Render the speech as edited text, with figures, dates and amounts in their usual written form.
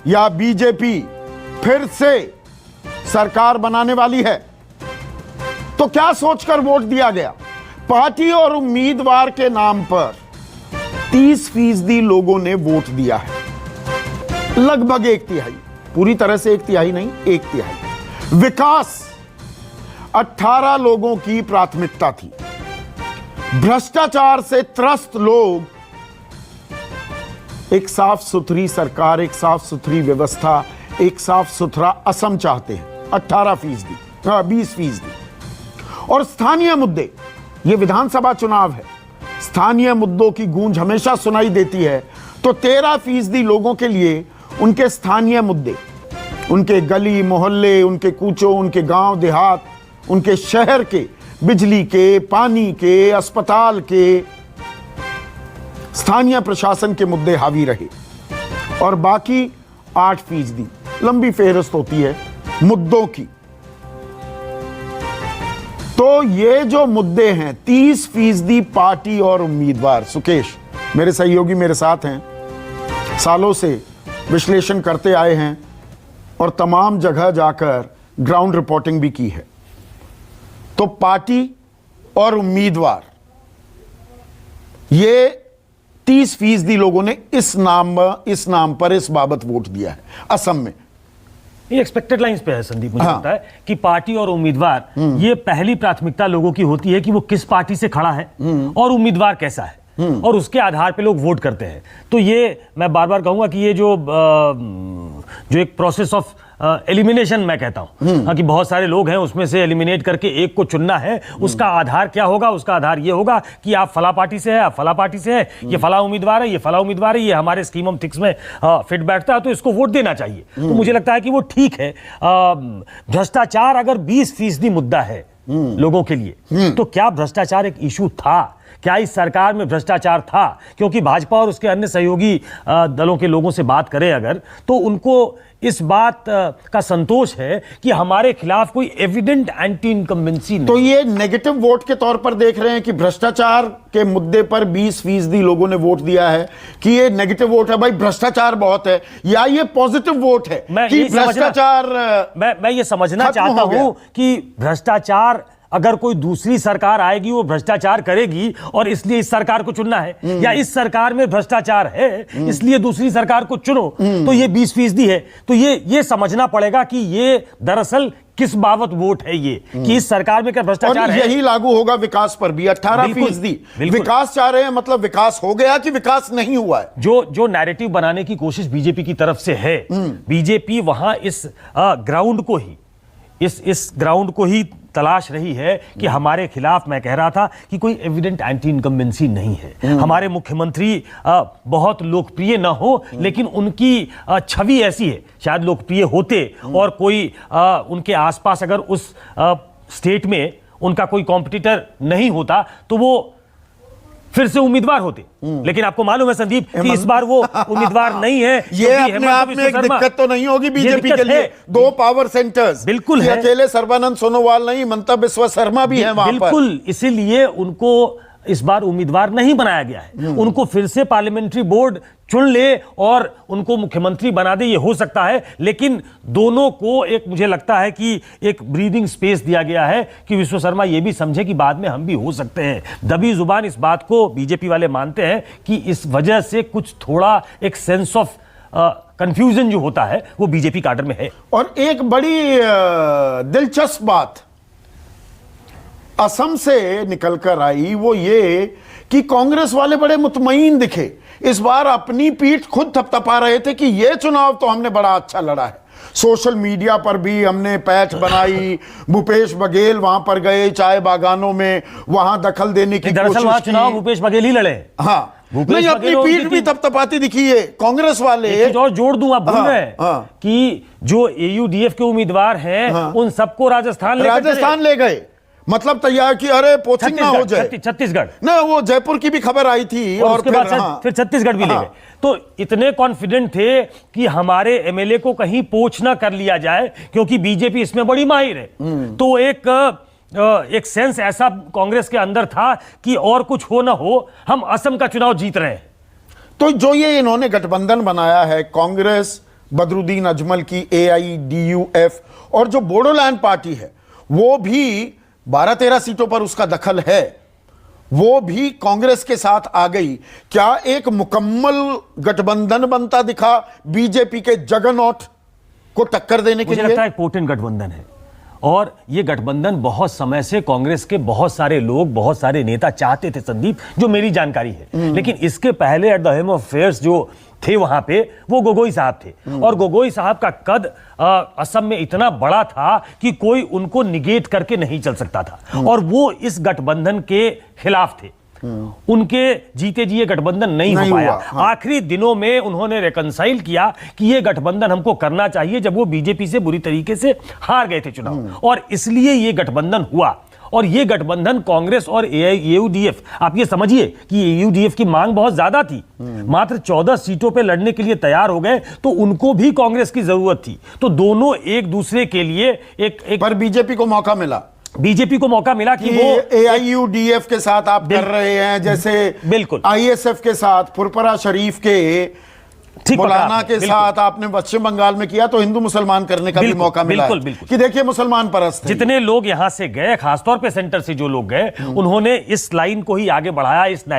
या बीजेपी फिर से सरकार बनाने वाली है, तो क्या सोचकर वोट दिया गया? पार्टी और उम्मीदवार के नाम पर 30% लोगों ने वोट दिया है, लगभग 1/3, पूरी तरह से 1/3 नहीं, 1/3। विकास 18 लोगों की प्राथमिकता थी। भ्रष्टाचार से त्रस्त लोग एक साफ सुथरी सरकार, एक साफ सुथरी व्यवस्था, एक साफ सुथरा असम चाहते हैं। 18%, 20%। और स्थानीय मुद्दे, यह विधानसभा चुनाव है, स्थानीय मुद्दों की गूंज हमेशा सुनाई देती है, तो 13% लोगों के लिए उनके स्थानीय मुद्दे, उनके गली मोहल्ले, उनके कूचों, उनके गांव देहात, उनके शहर के बिजली के, पानी के, अस्पताल के, स्थानीय प्रशासन के मुद्दे हावी रहे। और बाकी 8%, लंबी फेहरिस्त होती है मुद्दों की। तो ये जो मुद्दे हैं, 30% पार्टी और उम्मीदवार, सुकेश मेरे सहयोगी मेरे साथ हैं, सालों से विश्लेषण करते आए हैं और तमाम जगह जाकर ग्राउंड रिपोर्टिंग भी की है। तो पार्टी और उम्मीदवार, ये 30% लोगों ने इस नाम पर इस बाबत वोट दिया है असम में। ये एक्सपेक्टेड लाइंस पे है संदीप, मुझे लगता है कि पार्टी और उम्मीदवार, ये पहली प्राथमिकता लोगों की होती है कि वो किस पार्टी से खड़ा है और उम्मीदवार कैसा है, और उसके आधार पे लोग वोट करते हैं। तो ये मैं बार बार कहूंगा कि ये जो एक प्रोसेस ऑफ एलिमिनेशन मैं कहता हूं, कि बहुत सारे लोग हैं, उसमें से एलिमिनेट करके एक को चुनना है। उसका आधार क्या होगा? उसका आधार ये होगा कि आप फला पार्टी से है, आप फला पार्टी से है, ये फला उम्मीदवार है, ये फला उम्मीदवार है, ये हमारे स्कीम ऑफ थिंग्स में फिट बैठता है, तो इसको वोट देना चाहिए। तो मुझे लगता है कि वो ठीक है। भ्रष्टाचार अगर 20% मुद्दा है लोगों के लिए, तो क्या भ्रष्टाचार एक इशू था? क्या इस सरकार में भ्रष्टाचार था? क्योंकि भाजपा और उसके अन्य सहयोगी दलों के लोगों से बात करें अगर, तो उनको इस बात का संतोष है कि हमारे खिलाफ कोई एविडेंट एंटी इनकम्बेंसी नहीं। तो ये नेगेटिव वोट के तौर पर देख रहे हैं कि भ्रष्टाचार के मुद्दे पर 20% लोगों ने वोट दिया है कि ये नेगेटिव वोट है, भाई भ्रष्टाचार बहुत है, या ये पॉजिटिव वोट है कि भ्रष्टाचार? मैं ये समझना चाहता हूं कि भ्रष्टाचार, अगर कोई दूसरी सरकार आएगी वो भ्रष्टाचार करेगी और इसलिए इस सरकार को चुनना है, या इस सरकार में भ्रष्टाचार है इसलिए दूसरी सरकार को चुनो, तो ये 20% है। तो ये समझना पड़ेगा कि ये दरअसल किस बाबत वोट है, ये कि इस सरकार में क्या भ्रष्टाचार है। यही लागू होगा विकास पर भी। 18% विकास चाह रहे हैं, मतलब विकास हो गया कि विकास नहीं हुआ है? जो नैरेटिव बनाने की कोशिश बीजेपी की तरफ से है, बीजेपी वहां इस ग्राउंड को ही इस ग्राउंड को ही तलाश रही है कि हमारे खिलाफ, मैं कह रहा था कि कोई एविडेंट एंटी इनकम्बेंसी नहीं है। हमारे मुख्यमंत्री बहुत लोकप्रिय ना हो, लेकिन उनकी छवि ऐसी है, शायद लोकप्रिय होते और कोई उनके आसपास अगर उस स्टेट में उनका कोई कॉम्पिटिटर नहीं होता तो वो फिर से उम्मीदवार होते। लेकिन आपको मालूम है संदीप कि इस बार वो उम्मीदवार नहीं है। ये अपने आप में एक दिक्कत तो नहीं होगी बीजेपी के लिए? 2 पावर सेंटर्स बिल्कुल है, अकेले सर्बानंद सोनोवाल नहीं, ममता बिस्वा शर्मा भी है वहां पर। बिल्कुल, इसीलिए उनको इस बार उम्मीदवार नहीं बनाया गया है। उनको फिर से पार्लियामेंट्री बोर्ड चुन ले और उनको मुख्यमंत्री बना दे, ये हो सकता है, लेकिन दोनों को एक, मुझे लगता है कि एक ब्रीदिंग स्पेस दिया गया है कि विश्व शर्मा ये भी समझे कि बाद में हम भी हो सकते हैं। दबी जुबान इस बात को बीजेपी वाले मानते हैं कि इस वजह से कुछ थोड़ा एक सेंस ऑफ कंफ्यूजन जो होता है वो बीजेपी काडर में है। और एक बड़ी दिलचस्प बात असम से निकलकर आई, वो ये कि कांग्रेस वाले बड़े मुतमईन दिखे। इस बार अपनी पीठ खुद थपथपा रहे थे कि ये चुनाव तो हमने बड़ा अच्छा लड़ा है। सोशल मीडिया पर भी हमने पैठ बनाई, भूपेश बघेल वहां पर गए चाय बागानों में, वहां दखल देने की कोशिश की। चुनाव भूपेश बघेल ही लड़े। हाँ, नहीं, अपनी पीठ भी थपथपाती दिखी है कांग्रेस वाले। और जोड़ दूं, आप भूल गए कि जो एयूडीएफ के उम्मीदवार हैं उन सबको राजस्थान ले गए, मतलब तैयार की, अरे पोस्टिंग ना हो जाए। छत्तीसगढ़ ना, वो जयपुर की भी खबर आई थी और उसके बाद फिर छत्तीसगढ़ भी ले गए। तो इतने कॉन्फिडेंट थे कि हमारे एमएलए को कहीं पोच ना कर लिया जाए, क्योंकि बीजेपी इसमें बड़ी माहिर है। तो एक सेंस ऐसा कांग्रेस के अंदर था कि और कुछ हो ना हो, हम असम का चुनाव जीत रहे हैं। तो जो ये इन्होंने गठबंधन बनाया है कांग्रेस बदरुद्दीन अजमल की AIDUF, और जो बोडोलैंड पार्टी है वो भी 12-13 सीटों पर उसका दखल है, वो भी कांग्रेस के साथ आ गई। क्या एक मुकम्मल गठबंधन बनता दिखा बीजेपी के जगनॉट को टक्कर देने के मुझे लिए? लगता है एक पोटेंट गठबंधन है, और ये गठबंधन बहुत समय से कांग्रेस के बहुत सारे लोग, बहुत सारे नेता चाहते थे संदीप, जो मेरी जानकारी है। लेकिन इसके पहले at the helm of affairs जो थे वहां पे, वो गोगोई साहब थे, और गोगोई साहब का कद असम में इतना बड़ा था कि कोई उनको निगेट करके नहीं चल सकता था, और वो इस गठबंधन के खिलाफ थे। उनके जीते जी ये गठबंधन नहीं हो पाया। हाँ। आखिरी दिनों में उन्होंने रिकंसाइल किया कि ये गठबंधन हमको करना चाहिए, जब वो बीजेपी से बुरी तरीके से हार गए थे चुनाव, और इसलिए ये गठबंधन हुआ। और ये गठबंधन कांग्रेस और AIUDF, आप ये समझिए कि AIUDF की मांग बहुत ज्यादा थी, मात्र 14 सीटों पे लड़ने के लिए तैयार हो गए, तो उनको भी कांग्रेस की जरूरत थी। तो दोनों एक दूसरे के लिए एक पर बीजेपी को मौका मिला, बीजेपी को मौका मिला कि वो AIUDF के साथ आप कर रहे हैं, जैसे बिल्कुल ISF के साथ, फुरपरा शरीफ के, ठीक पकड़ा मौलाना आपने, के साथ आपने पश्चिम बंगाल में किया, तो हिंदू मुसलमान करने का भी बिल्कुल, मौका मिला बिल्कुल, है बिल्कुल। कि देखिए मुसलमान परस्त हैं। जितने लोग यहां से गए, खासतौर पे सेंटर से जो लोग गए, उन्होंने इस लाइन को ही आगे बढ़ाया, इस